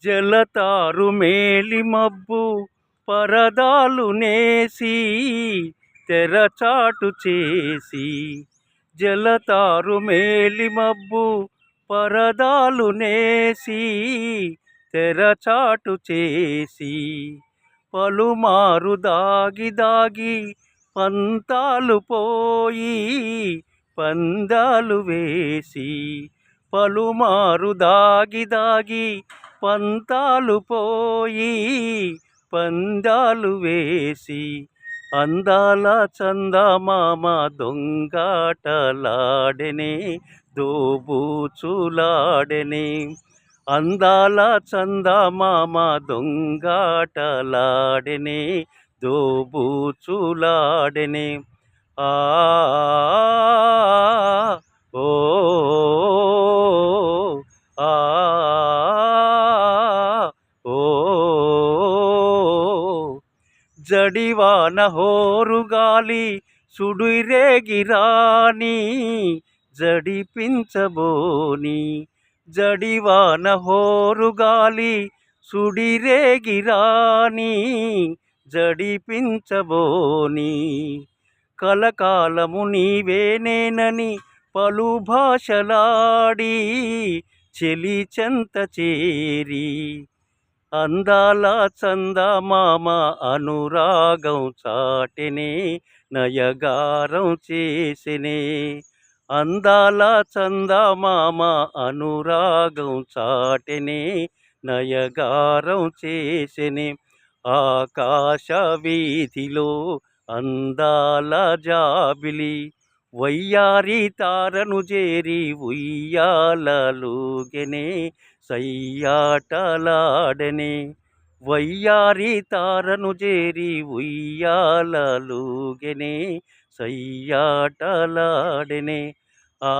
జలతారు మేలి మబ్బు పరదాలు నేసి తెరచాటు చేసి, జలతారు మేలి మబ్బు పరదాలు నేసి తెరచాటు చేసి, పలుమారు దాగి దాగి పంతాలు పోయి పందాలు వేసి, పలుమారు దాగి దాగి పంతాలు పోయి పందాలు వేసి, అందాల చందమామ దొంగాటలాడెనే దోబూచులాడెనే, అందాల చందమామ దొంగాటలాడెనే దోబూచులాడెనే. ఆ ఓ ఆ ఓ జడివాన హోరుగాలి సుడిరేగిరాని జడిపించబోని, జడివాన హోరుగాలి సుడిరేగిరాని జడిపించబోని, కలకాలము నీవేనేనని పలు భాషలాడి చెలి చెంత చేరి, అందాల చందమామ అనురాగం చాటెనే నయగారం చేసెనే, అందాల చందమామ అనురాగం చాటెనే నయగారం చేసెనే. ఆకాశ వీధిలో అందాల జాబిలి వయ్యారి తారను చేరి ఉయ్యాలలుగెనే సయ్యాటలాడెనే, వయ్యారి తారను చేరి ఉయ్యాలలుగెనే సయ్యాటలాడెనే. ఆ